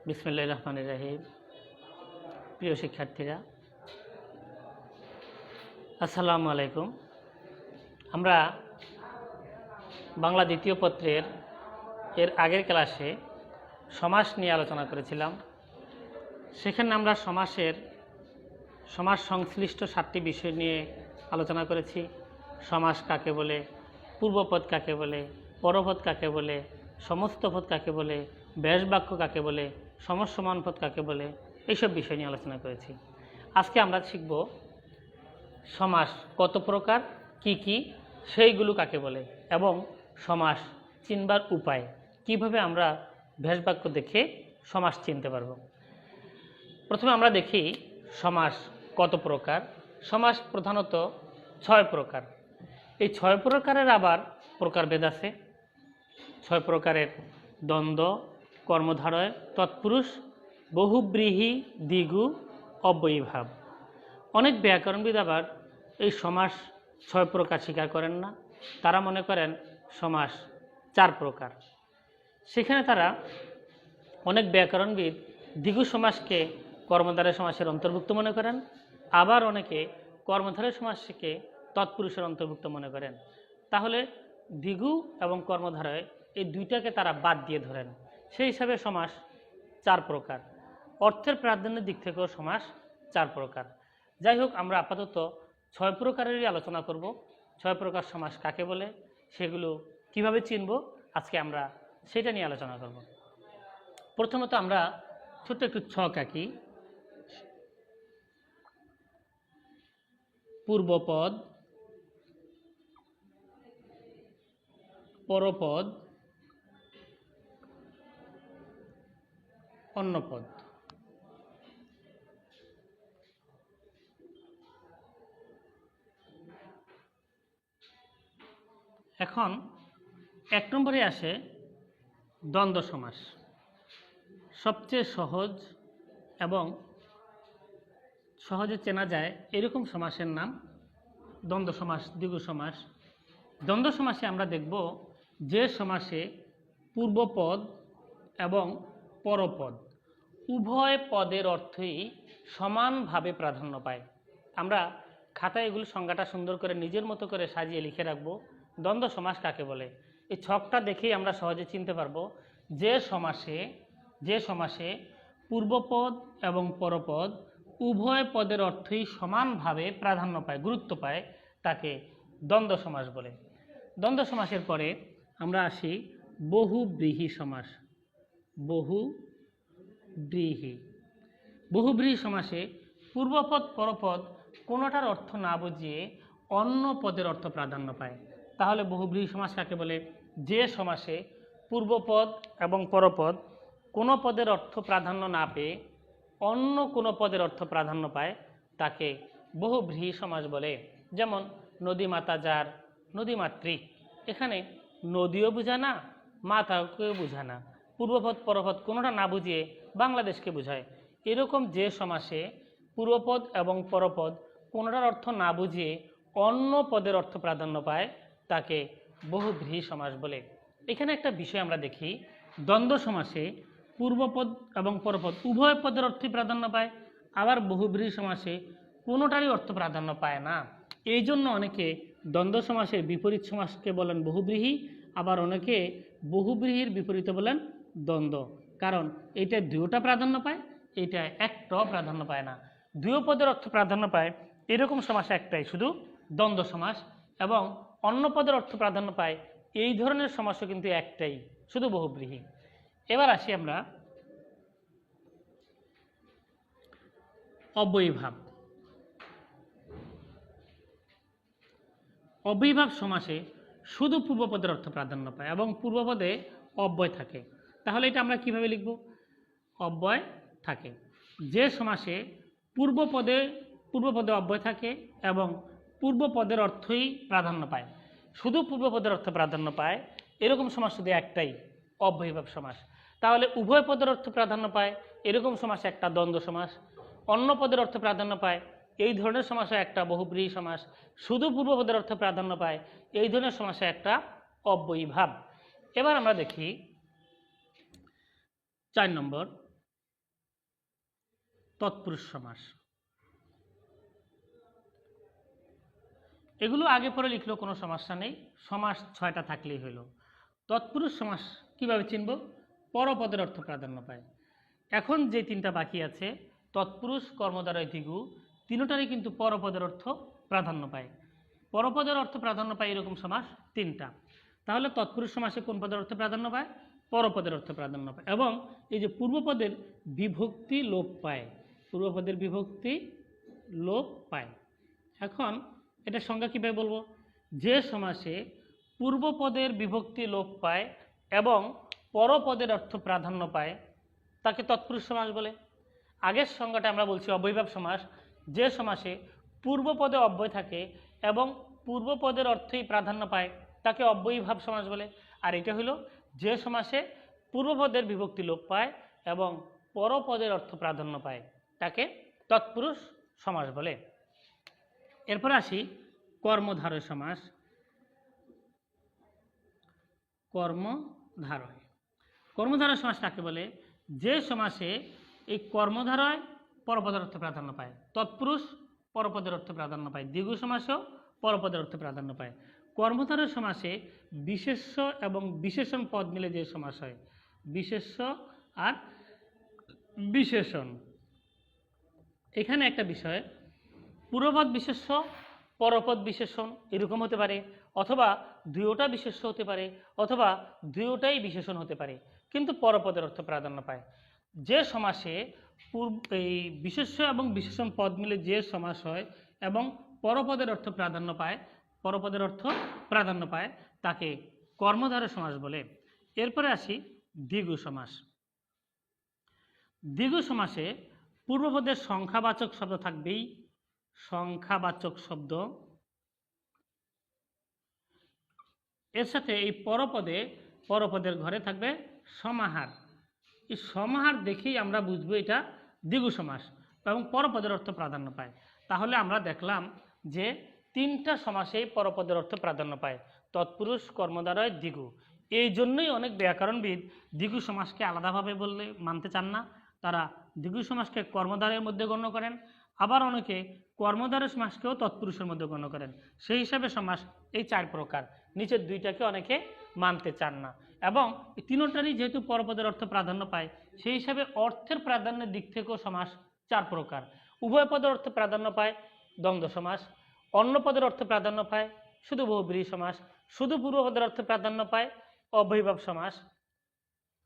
বিসমিল্লাহির রহমানির রহিম। প্রিয় শিক্ষার্থীরা, আসসালামু আলাইকুম। আমরা বাংলা দ্বিতীয় পত্রের এর আগের ক্লাসে সমাস নিয়ে আলোচনা করেছিলাম। সেখানে আমরা সমাস সংশ্লিষ্ট 7টি বিষয় নিয়ে আলোচনা করেছি। সমাস কাকে বলে, পূর্বপদ কাকে বলে, পরপদ কাকে বলে, সমস্ত পদ কাকে বলে, ব্যাস বাক্য কাকে বলে, সমসমান পদ কাকে বলে, এইসব বিষয় নিয়ে আলোচনা করেছি। আজকে আমরা শিখব সমাস কত প্রকার, কি সেইগুলো কাকে বলে এবং সমাস চিনবার উপায়, কিভাবে আমরা ব্যাস বাক্য দেখে সমাস চিনতে পারব। প্রথমে আমরা দেখি সমাস কত প্রকার। সমাস প্রধানত 6 প্রকার। এই 6 প্রকারের আবার প্রকারভেদ আছে। 6 প্রকারের দ্বন্দ্ব, কর্মধারয়, তৎপুরুষ, বহুব্রীহি, দ্বিগু, অব্যয়ীভাব। অনেক ব্যাকরণবিদ আবার এই সমাস 6 প্রকার স্বীকার করেন না। তারা মনে করেন সমাস 4 প্রকার। সেখানে তারা অনেক ব্যাকরণবিদ দ্বিগু সমাসকে কর্মধারয় সমাসের অন্তর্ভুক্ত মনে করেন, আবার অনেকে কর্মধারয় সমাসকে তৎপুরুষের অন্তর্ভুক্ত মনে করেন। তাহলে দ্বিগু এবং কর্মধারয় এই দুইটাকে তারা বাদ দিয়ে ধরেন। সেই হিসাবে সমাস 4 প্রকার। অর্থের প্রাধান্যের দিক থেকেও সমাস 4 প্রকার। যাই হোক, আমরা আপাতত 6 প্রকারেরই আলোচনা করব। 6 প্রকার সমাস কাকে বলে, সেগুলো কিভাবে চিনব, আজকে আমরা সেটা নিয়ে আলোচনা করব। প্রথমত আমরা ছোট্ট একটু ছক আঁকি। পূর্বপদ, পরপদ, অন্যপদ। এখন 1 নম্বরে আসে দ্বন্দ্ব সমাস। সবচেয়ে সহজ এবং সহজে চেনা যায় এরকম সমাসের নাম দ্বন্দ্ব সমাস, দ্বিগু সমাস। দ্বন্দ্ব সমাসে আমরা দেখব যে সমাসে পূর্বপদ এবং পরপদ উভয় পদের অর্থই সমানভাবে প্রাধান্য পায়। আমরা খাতায় এগুলো সংজ্ঞাটা সুন্দর করে নিজের মতো করে সাজিয়ে লিখে রাখবো। দ্বন্দ্ব সমাস কাকে বলে, এই ছকটা দেখেই আমরা সহজে চিনতে পারবো যে সমাসে পূর্বপদ এবং পরপদ উভয় পদের অর্থই সমানভাবে প্রাধান্য পায়, গুরুত্ব পায়, তাকে দ্বন্দ্ব সমাস বলে। দ্বন্দ্ব সমাসের পরে আমরা আসি বহুব্রীহি সমাস। বহুব্রীহি সমাসে পূর্বপদ পরপদ কোনোটার অর্থ না বুঝিয়ে অন্য পদের অর্থ প্রাধান্য পায়। তাহলে বহুব্রীহি সমাস কাকে বলে, যে সমাসে পূর্বপদ এবং পরপদ কোনো পদের অর্থ প্রাধান্য না পেয়ে অন্য কোনো পদের অর্থ প্রাধান্য পায়, তাকে বহুব্রীহি সমাস বলে। যেমন নদী মাতা যার, নদীমাতৃক। এখানে নদীও বোঝা না, মাতাকেও বোঝা না, পূর্বপদ পরপদ কোনোটা না বুঝিয়ে বাংলাদেশকে বোঝায়। এরকম যে সমাসে পূর্বপদ এবং পরপদ কোনোটার অর্থ না বুঝিয়ে অন্য পদের অর্থ প্রাধান্য পায়, তাকে বহুব্রীহি সমাস বলে। এখানে একটা বিষয় আমরা দেখি, দ্বন্দ্ব সমাসে পূর্বপদ এবং পরপদ উভয় পদের অর্থই প্রাধান্য পায়, আবার বহুব্রীহি সমাসে কোনোটারই অর্থ প্রাধান্য পায় না। এই জন্য অনেকে দ্বন্দ্ব সমাসের বিপরীত সমাসকে বলেন বহুব্রীহি, আবার অনেকে বহুব্রীহির বিপরীতে বলেন দ্বন্দ্ব। কারণ এইটা দুইটা প্রাধান্য পায়, এইটা একটাও প্রাধান্য পায় না। দুই পদের অর্থ প্রাধান্য পায় এরকম সমাস একটাই, শুধু দ্বন্দ্ব সমাস। এবং অন্য পদের অর্থ প্রাধান্য পায় এই ধরনের সমাসও কিন্তু একটাই, শুধু বহুব্রীহি। এবার আসি আমরা অব্যয়ীভাব। অব্যয়ীভাব সমাসে শুধু পূর্বপদের অর্থ প্রাধান্য পায় এবং পূর্বপদে অব্যয় থাকে। তাহলে এটা আমরা কিভাবে লিখব, অব্যয় থাকে। যে সমাসে পূর্বপদে অব্যয় থাকে এবং পূর্বপদের অর্থই প্রাধান্য পায়, শুধু পূর্বপদের অর্থ প্রাধান্য পায়, এরকম সমাস শুধু একটাই, অব্যয়ীভাব সমাস। তাহলে উভয় পদের অর্থ প্রাধান্য পায় এরকম সমাস একটা দ্বন্দ্ব সমাস, অন্য পদের অর্থ প্রাধান্য পায় এই ধরনের সমাসে একটা বহুব্রীহি সমাস, শুধু পূর্বপদের অর্থ প্রাধান্য পায় এই ধরনের সমাসে একটা অব্যয়ীভাব। এবার আমরা দেখি 4 নম্বর তৎপুরুষ সমাস। এগুলো আগে পরে লিখলেও কোনো সমস্যা নেই, সমাস 6টা থাকলেই হলো। তৎপুরুষ সমাস কিভাবে চিনব? পরপদের অর্থ প্রাধান্য পায়। এখন যে 3টা বাকি আছে, তৎপুরুষ, কর্মদ্বারয়, দ্বিগু, তিনটারই কিন্তু পরপদের অর্থ প্রাধান্য পায়। পরপদের অর্থ প্রাধান্য পায় এরকম সমাস 3টা। তাহলে তৎপুরুষ সমাসে কোন পদের অর্থ প্রাধান্য পায়? পরপদের অর্থ প্রাধান্য পায়। এবং এই যে পূর্বপদের বিভক্তি লোপ পায়, পূর্বপদের বিভক্তি লোপ পায়। এখন এটা সংজ্ঞা কীভাবে বলবো? যে সমাসে পূর্বপদের বিভক্তি লোপ পায় এবং পরপদের অর্থ প্রাধান্য পায় তাকে তৎপুরুষ সমাস বলে। আগের সংজ্ঞাটা আমরা বলছি অব্যয়ীভাব সমাস। যে সমাসে পূর্বপদে অব্যয় থাকে এবং পূর্বপদের অর্থই প্রাধান্য পায় তাকে অব্যয়ীভাব সমাস বলে। আর এটা হলো যে সমাসে পূর্বপদের বিভক্তি লোপ পায় এবং পরপদের অর্থ প্রাধান্য পায় তাকে তৎপুরুষ সমাস বলে। এরপর আসি কর্মধারয় সমাস। কর্মধারয়, কর্মধারয় সমাস কাকে বলে? যে সমাসে এই কর্মধারয় পরপদের অর্থে প্রাধান্য পায়, তৎপুরুষ পরপদের অর্থে প্রাধান্য পায়, দ্বিগু সমাসেও পরপদের অর্থে প্রাধান্য পায়। কর্মধারয় সমাসে বিশেষ্য এবং বিশেষণ পদ মিলে যে সমাস হয়, বিশেষ্য আর বিশেষণ। এখানে একটা বিষয়, পূর্বপদ বিশেষ্য, পরপদ বিশেষণ এরকম হতে পারে, অথবা দুইটা বিশেষ্য হতে পারে, অথবা দুইটাই বিশেষণ হতে পারে, কিন্তু পরপদের অর্থ প্রাধান্য পায়। যে সমাসে এই বিশেষ্য এবং বিশেষণ পদ মিলে যে সমাস হয় এবং পরপদের অর্থ প্রাধান্য পায়, পরপদের অর্থ প্রাধান্য পায় তাকে কর্মধারয় সমাস বলে। এরপরে আসি দ্বিগু সমাস। দ্বিগু সমাসে পূর্বপদের সংখ্যাবাচক শব্দ থাকবেই, সংখ্যাবাচক শব্দ, এর সাথে এই পরপদের ঘরে থাকবে সমাহার। এই সমাহার দেখেই আমরা বুঝবো এটা দ্বিগু সমাস এবং পরপদের অর্থ প্রাধান্য পায়। তাহলে আমরা দেখলাম যে 3টা সমাসেই পরপদের অর্থ প্রাধান্য পায়, তৎপুরুষ, কর্মধারয়, দ্বিগু। এই জন্যই অনেক ব্যাকরণবিদ দ্বিগু সমাসকে আলাদাভাবে বললে মানতে চান না, তারা দ্বিগু সমাসকে কর্মধারয়ের মধ্যে গণ্য করেন, আবার অনেকে কর্মধারয় সমাসকেও তৎপুরুষের মধ্যে গণ্য করেন। সেই হিসাবে সমাস এই 4 প্রকার, নিচের 2টাকে অনেকে মানতে চান না। এবং এই 3টারই যেহেতু পরপদের অর্থ প্রাধান্য পায়, সেই হিসাবে অর্থের প্রাধান্যের দিক থেকেও সমাস 4 প্রকার। উভয় পদের অর্থ প্রাধান্য পায় দ্বন্দ্ব সমাস, অন্য পদের অর্থ প্রাধান্য পায় শুধু বহুব্রীহি সমাস, শুধু পূর্বপদের অর্থ প্রাধান্য পায় অব্যয়ীভাব সমাস।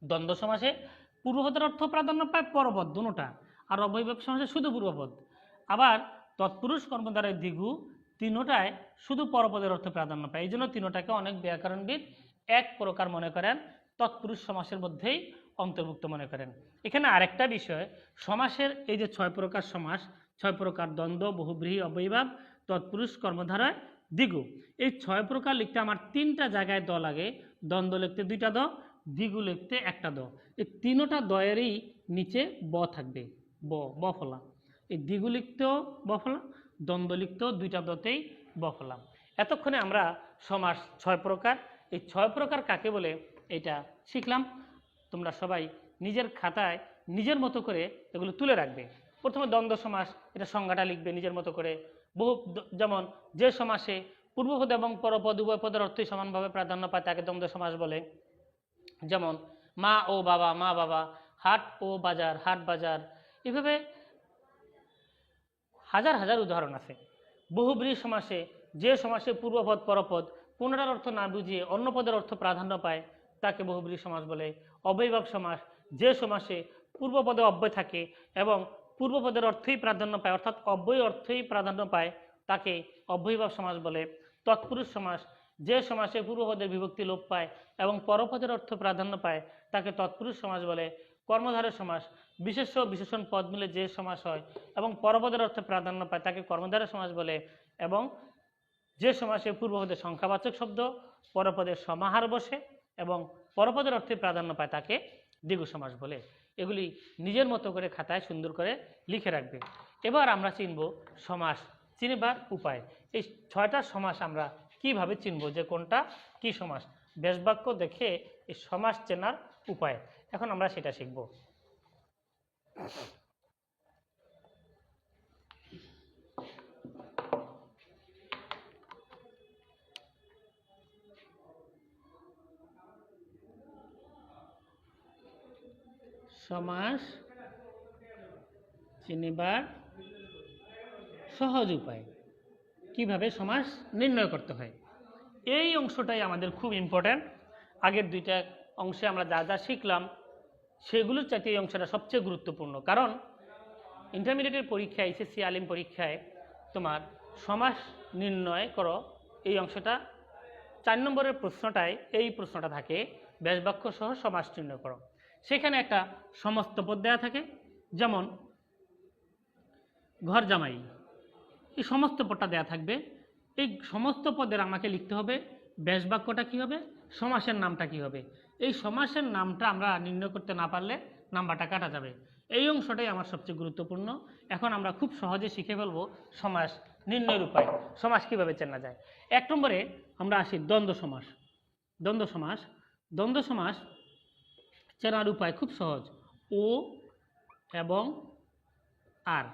দ্বন্দ্ব সমাসে পূর্বপদের অর্থ প্রাধান্য পায় পরপদ দুটোটা, আর অব্যয়ীভাব সমাসে শুধু পূর্বপদ। আবার তৎপুরুষ, কর্মধারয়, দ্বিগু 3টায় শুধু পরপদের অর্থ প্রাধান্য পায়। এই জন্য 3টাকে অনেক ব্যাকরণবিদ এক প্রকার মনে করেন, তৎপুরুষ সমাসের মধ্যেই অন্তর্ভুক্ত মনে করেন। এখানে আরেকটা বিষয়, সমাসের এই যে 6 প্রকার সমাস, 6 প্রকার দ্বন্দ্ব, বহুব্রীহি, অব্যয়ীভাব, তৎপুরুষ, কর্মধারয়, দ্বিগু, এই 6 প্রকার লিখতে আমার 3টা জায়গায় দ লাগে। দ্বন্দ্ব লিখতে 2টা দ, দ্বিগু লিখতে 1টা দ। এই 3টা দয়েরই নিচে ব থাকবে, ব ফলা। এই দ্বিগু লিখতেও ব ফলা, দ্বন্দ্ব লিখতেও 2টা দতেই ব ফলা। এতক্ষণে আমরা সমাস 6 প্রকার, এই 6 প্রকার কাকে বলে এটা শিখলাম। তোমরা সবাই নিজের খাতায় নিজের মতো করে এগুলো তুলে রাখবে। প্রথমে দ্বন্দ্ব সমাস, এটা সংজ্ঞাটা লিখবে নিজের মতো করে। যেমন যে সমাসে পূর্বপদ এবং পরপদ উভয় পদের অর্থই সমানভাবে প্রাধান্য পায় তাকে দ্বন্দ্ব সমাস বলে। যেমন মা ও বাবা, মা বাবা, হাট ও বাজার, হাট বাজার, এভাবে হাজার হাজার উদাহরণ আছে। বহুব্রীহি সমাসে যে সমাসে পূর্বপদ পরপদ কোনটার অর্থ না বুঝিয়ে অন্য পদের অর্থ প্রাধান্য পায় তাকে বহুব্রীহি সমাস বলে। অব্যয়ীভাব সমাস যে সমাসে পূর্বপদে অব্যয় থাকে এবং পূর্বপদের অর্থই প্রাধান্য পায়, অর্থাৎ অব্যয় অর্থই প্রাধান্য পায় তাকে অব্যয়ীভাব সমাস বলে। তৎপুরুষ সমাস যে সমাসে পূর্বপদের বিভক্তি লোপ পায় এবং পরপদের অর্থ প্রাধান্য পায় তাকে তৎপুরুষ সমাস বলে। কর্মধারয় সমাস বিশেষ্য বিশেষণ পদ মিলে যে সমাস হয় এবং পরপদের অর্থে প্রাধান্য পায় তাকে কর্মধারয় সমাস বলে। এবং যে সমাসে পূর্বপদের সংখ্যাবাচক শব্দ পরপদের সমাহার বসে এবং পরপদের অর্থে প্রাধান্য পায় তাকে দ্বিগু সমাস বলে। এগুলি নিজের মতো করে খাতায় সুন্দর করে লিখে রাখবে। এবার আমরা চিনব সমাস চিনবার উপায়। এই 6টা সমাস আমরা কিভাবে চিনব যে কোনটা কি সমাস, ব্যাসবাক্য দেখে এই সমাস চেনার উপায় এখন আমরা সেটা শিখব। সমাস চিনিবার সহজ উপায়, কিভাবে সমাস নির্ণয় করতে হয়। এই অংশটাই আমাদের খুব ইম্পর্ট্যান্ট। আগের দুইটা অংশে আমরা যা যা শিখলাম সেগুলোর চাইতে এই অংশটা সবচেয়ে গুরুত্বপূর্ণ, কারণ ইন্টারমিডিয়েটের পরীক্ষায় এসএসসি আলিম পরীক্ষায় তোমার সমাস নির্ণয় করো এই অংশটা 4 নম্বরের প্রশ্নটায় এই প্রশ্নটা থাকে, ব্যাসবাক্য সহ সমাস নির্ণয় করো। সেখানে একটা সমস্ত পদ দেওয়া থাকে, যেমন ঘর জামাই, এই সমস্ত পদটা দেওয়া থাকবে। এই সমস্ত পদের আমাকে লিখতে হবে ব্যাসবাক্যটা কী হবে, সমাসের নামটা কী হবে। এই সমাসের নামটা আমরা নির্ণয় করতে না পারলে নাম্বারটা কাটা যাবে। এই অংশটাই আমার সবচেয়ে গুরুত্বপূর্ণ। এখন আমরা খুব সহজে শিখে ফেলবো সমাস নির্ণয়ের উপায়, সমাস কীভাবে চেনা যায়। 1 নম্বরে আমরা আসি দ্বন্দ্ব সমাস। দ্বন্দ্ব সমাস, দ্বন্দ্ব সমাস চেনার উপায় খুব সহজ। ও এবং আর,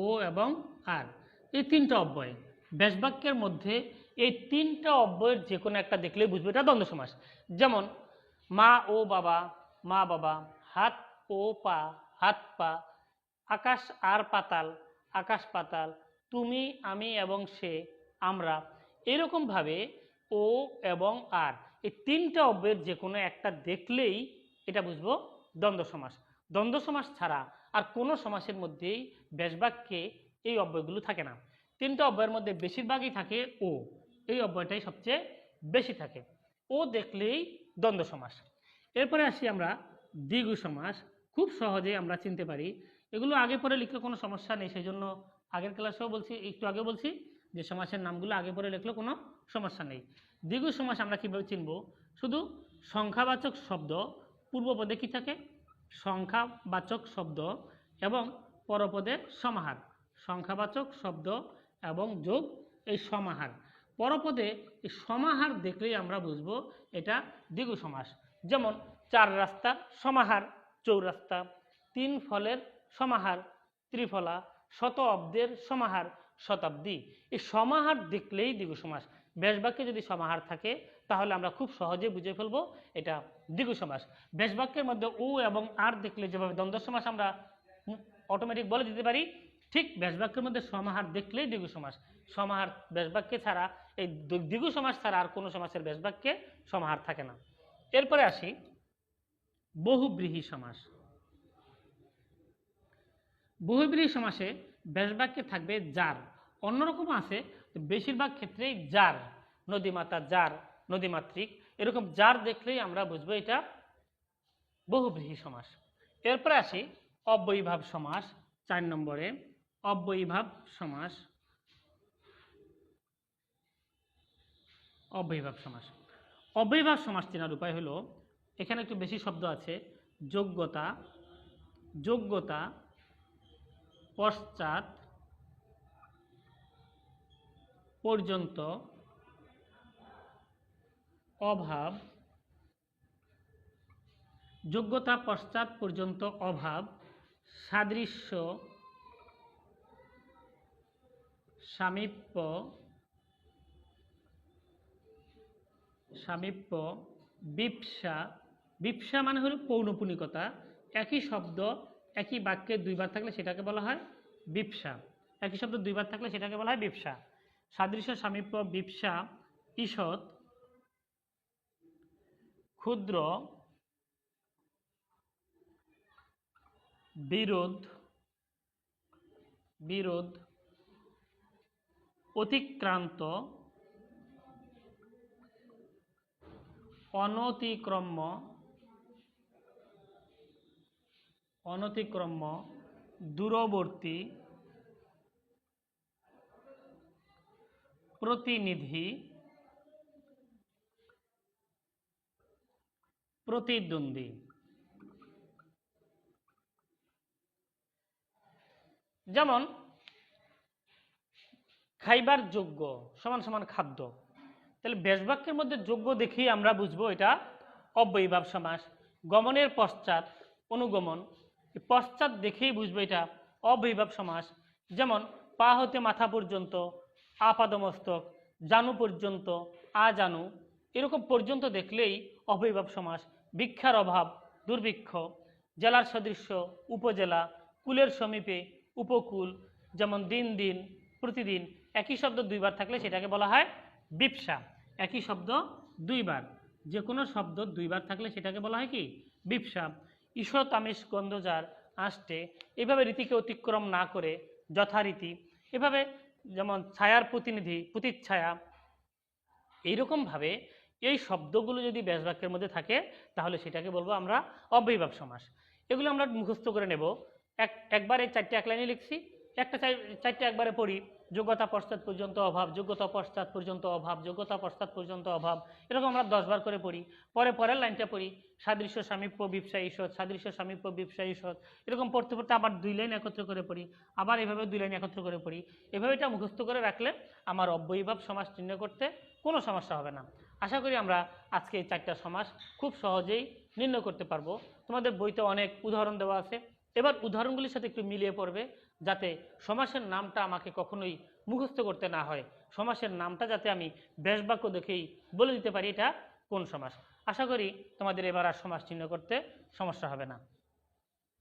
ও এবং আর, এই 3টা অব্যয় ব্যাসবাক্যের মধ্যে, এই 3টা অব্যয়ের যে কোনো একটা দেখলেই বুঝবে এটা দ্বন্দ্ব সমাস। যেমন মা ও বাবা, মা বাবা, হাত ও পা, হাত পা, আকাশ আর পাতাল, আকাশ পাতাল, তুমি আমি এবং সে, আমরা। এরকমভাবে ও এবং আর, এই 3টা অব্যয়ের যে কোনো একটা দেখলেই এটা বুঝবো দ্বন্দ্ব সমাস। দ্বন্দ্ব সমাস ছাড়া আর কোনো সমাসের মধ্যেই ব্যাসবাক্যে এই অব্যয়গুলো থাকে না। 3টা অব্যয়ের মধ্যে বেশিরভাগই থাকে ও, এই অব্যয়টাই সবচেয়ে বেশি থাকে। ও দেখলেই দ্বন্দ্ব সমাস। এরপরে আসি আমরা দ্বিগু সমাস। খুব সহজে আমরা চিনতে পারি, এগুলো আগে পরে লিখলে কোনো সমস্যা নেই, সেই জন্য আগের ক্লাসেও বলছি, একটু আগে বলছি যে সমাসের নামগুলো আগে পরে লিখলে কোনো সমস্যা নেই। দ্বিগু সমাস আমরা কীভাবে চিনব, শুধু সংখ্যাবাচক শব্দ পূর্বপদে কী থাকে, সংখ্যাবাচক শব্দ এবং পরপদে সমাহার, সংখ্যাবাচক শব্দ এবং যোগ এই সমাহার, পরপদে এই সমাহার দেখলেই আমরা বুঝবো এটা দ্বিগু সমাস। যেমন 4 রাস্তার সমাহার চৌরাস্তা, 3 ফলের সমাহার ত্রিফলা, শত অব্দের সমাহার শতাব্দী। এই সমাহার দেখলেই দ্বিগু সমাস। ব্যাসবাক্যে যদি সমাহার থাকে তাহলে আমরা খুব সহজে বুঝে ফেলবো এটা দ্বিগু সমাস। ব্যাসবাক্যের মধ্যে ও এবং আর দেখলে যেভাবে দ্বন্দ্ব সমাস আমরা অটোমেটিক বলে দিতে পারি, ঠিক ব্যাসবাক্যের মধ্যে সমাহার দেখলেই দ্বিগু সমাস। সমাহার ব্যাসবাক্যে ছাড়া, এই দ্বিগু সমাস ছাড়া আর কোনো সমাসের ব্যাসবাক্যে সমাহার থাকে না। এরপরে আসি বহুব্রীহি সমাস। বহুব্রীহি সমাসে ব্যাসবাক্যে থাকবে যার, অন্যরকম আছে, বেশিরভাগ ক্ষেত্রেই যার, নদীমাতা যার, নদীমাতৃক, এরকম যার দেখলেই আমরা বুঝবো এটা বহুব্রীহি সমাস। এরপরে আসি অব্যয়ীভাব সমাস। 4 নম্বরে অব্যয়ীভাব সমাস। অব্যয়ীভাব সমাস, অব্যয়ীভাব সমাস চেনার উপায় হলো, এখানে একটু বেশি শব্দ আছে, যোগ্যতা, যোগ্যতা, পশ্চাৎ, পর্যন্ত, অভাব, যোগ্যতা পশ্চাৎ পর্যন্ত অভাব, সাদৃশ্য, সামীপ্য, সামীপ্য, বিপসা। বিপসা মানে হলো পৌনঃপুনিকতা, একই শব্দ একই বাক্যে 2 বার থাকলে সেটাকে বলা হয় বিপসা। একই শব্দ 2 বার থাকলে সেটাকে বলা হয় বিপসা। সাদৃশ্য, সামীপ্য, বিপসা, ঈষৎ, ক্ষুদ্র, বিরোধ, বিরোধ, অতিক্রান্ত, অনতিক্রম্য, অনতিক্রম্য, দূরবর্তী, প্রতিনিধি, প্রতিদ্বন্দ্বী। যেমন খাইবার যোগ্য সমান সমান খাদ্য, তাহলে ব্যাসবাক্যের মধ্যে যোগ্য দেখেই আমরা বুঝবো এটা অব্যয়ীভাব সমাস। গমনের পশ্চাৎ, অনুগমন, পশ্চাৎ দেখেই বুঝবো এটা অব্যয়ীভাব সমাস। যেমন পা হতে মাথা পর্যন্ত, আপাদমস্তক, জানু পর্যন্ত, আজানু, এরকম পর্যন্ত দেখলেই অব্যয়ীভাব সমাস। ভিক্ষার অভাব, দুর্ভিক্ষ, জেলার সদৃশ্য উপজেলা, কুলের সমীপে উপকূল, যেমন দিন দিন, প্রতিদিন। একই শব্দ দুইবার থাকলে সেটাকে বলা হয় বিপসা। একই শব্দ দুইবার, যে কোনো শব্দ দুইবার থাকলে সেটাকে বলা হয় কি বিপসা। ঈষৎ আমিষ গন্ধজার আষ্টে, এভাবে রীতিকে অতিক্রম না করে যথারীতি, এভাবে যেমন ছায়ার প্রতিনিধি, প্রতিচ্ছায়া, এইরকমভাবে এই শব্দগুলো যদি ব্যাস বাক্যের মধ্যে থাকে তাহলে সেটাকে বলবো আমরা অব্যয়ীভাব সমাস। এগুলো আমরা মুখস্থ করে নেব। একবারে চারটে এক লাইনে লিখছি, একটা চারটে একবারে পড়ি। যোগ্যতা পশ্চাৎ পর্যন্ত অভাব, যোগ্যতা পশ্চাৎ পর্যন্ত অভাব, যোগ্যতা পশ্চাৎ পর্যন্ত অভাব, এরকম আমরা 10 বার করে পড়ি। পরের লাইনটা পড়ি, সাদৃশ্য সামীপ্য বিপসা ঈষৎ, সাদৃশ্য সামীপ্য বিপসা ঈষৎ। এরকম পড়তে পড়তে আবার 2 লাইন একত্র করে পড়ি, আবার এভাবে 2 লাইন একত্র করে পড়ি। এভাবে এটা মুখস্থ করে রাখলে আমার অব্যয়ীভাব সমাস নির্ণয় করতে কোনো সমস্যা হবে না। আশা করি আমরা আজকে এই 4টা সমাস খুব সহজেই নির্ণয় করতে পারবো। তোমাদের বইতে অনেক উদাহরণ দেওয়া আছে, এবার উদাহরণগুলির সাথে একটু মিলিয়ে পড়বে, যাতে সমাসের নামটা আমাকে কখনোই মুখস্থ করতে না হয়। সমাসের নামটা যাতে আমি ব্যাস বাক্য দেখেই বলে দিতে পারি এটা কোন সমাস। আশা করি তোমাদের এবার আর সমাস নির্ণয় করতে সমস্যা হবে না।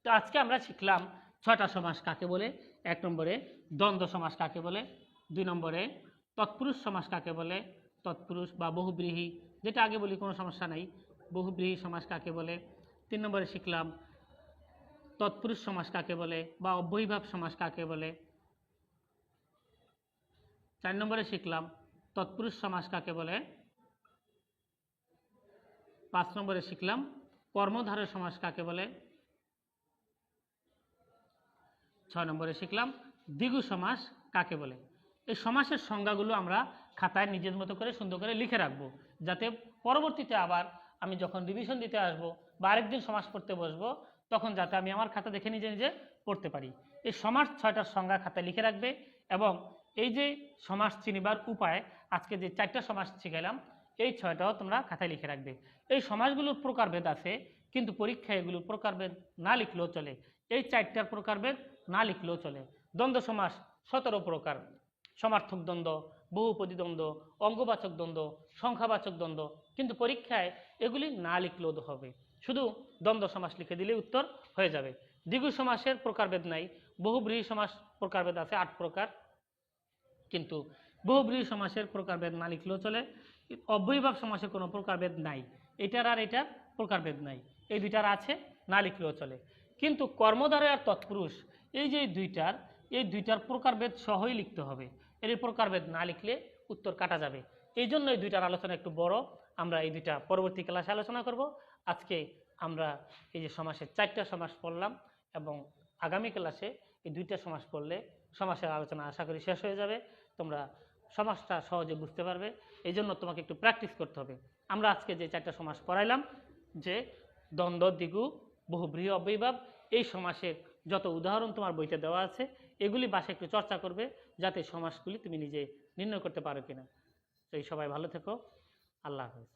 তো আজকে আমরা শিখলাম 6টা সমাস কাকে বলে। 1 নম্বরে দ্বন্দ্ব সমাস কাকে বলে, 2 নম্বরে তৎপুরুষ সমাস কাকে বলে, তৎপুরুষ বা বহুব্রীহি, যেটা আগে বলি কোনো সমস্যা নাই, বহুব্রীহি সমাস কাকে বলে। 3 নম্বরে শিখলাম তৎপুরুষ সমাস কাকে বলে বা অব্যয়ীভাব সমাস কাকে বলে। 4 নম্বরে শিখলাম তৎপুরুষ সমাস কাকে বলে। 5 নম্বরে শিখলাম কর্মধারয় সমাস কাকে বলে। 6 নম্বরে শিখলাম দ্বিগু সমাস কাকে বলে। এই সমাসের সংজ্ঞাগুলো আমরা খাতায় নিজের মতো করে সুন্দর করে লিখে রাখবো, যাতে পরবর্তীতে আবার আমি যখন রিভিশন দিতে আসবো বা আরেকদিন সমাস পড়তে বসবো তখন যাতে আমি আমার খাতা দেখে নিজে নিজে পড়তে পারি। এই সমাস 6টার সংজ্ঞা খাতায় লিখে রাখবে, এবং এই যে সমাস চিনিবার উপায়, আজকে যে 4টা সমাস শিখালাম এই 6টাও তোমরা খাতায় লিখে রাখবে। এই সমাসগুলোর প্রকারভেদ আছে, কিন্তু পরীক্ষায় এগুলোর প্রকারভেদ না লিখলেও চলে। এই 4টার প্রকারভেদ না লিখলেও চলে। দ্বন্দ্ব সমাস 17 প্রকার, সমার্থক দ্বন্দ্ব, বহুপদী দ্বন্দ্ব, অঙ্গবাচক দ্বন্দ্ব, সংখ্যাবাচক দ্বন্দ্ব, কিন্তু পরীক্ষায় এগুলি না লিখলেও হবে, শুধু দ্বন্দ্ব সমাস লিখে দিলে উত্তর হয়ে যাবে। দ্বিগু সমাসের প্রকারভেদ নাই, বহুব্রীহি সমাস প্রকারভেদ আছে 8 প্রকার, কিন্তু বহুব্রীহি সমাসের প্রকারভেদ না লিখলেও চলে। অব্যয়ীভাব সমাসের কোনো প্রকারভেদ নাই, এটার আর এটার প্রকারভেদ নাই, এই দুইটার আছে, না লিখলেও চলে। কিন্তু কর্মধারয় আর তৎপুরুষ এই যে এই দুইটার প্রকারভেদ সহই লিখতে হবে, এর প্রকারভেদ না লিখলে উত্তর কাটা যাবে। এই জন্য এই দুইটার আলোচনা একটু বড়, আমরা এই দুইটা পরবর্তী ক্লাসে আলোচনা করব। আজকে আমরা এই যে সমাসের 4টা সমাস পড়লাম, এবং আগামী ক্লাসে এই 2টা সমাস পড়লে সমাসের আলোচনা আশা করি শেষ হয়ে যাবে। তোমরা সমাসটা সহজে বুঝতে পারবে, এই জন্য তোমাকে একটু প্র্যাকটিস করতে হবে। আমরা আজকে যে 4টা সমাস পড়াইলাম, যে দ্বন্দ্ব, দ্বিগু, বহুব্রীহি, অব্যয়ীভাব, এই সমাসের যত উদাহরণ তোমার বইতে দেওয়া আছে এগুলি বাসায় একটু চর্চা করবে, যাতে সমাসগুলি তুমি নিজে নির্ণয় করতে পারো কিনা। তো এই সবাই ভালো থেকো, আল্লাহ হাফেজ।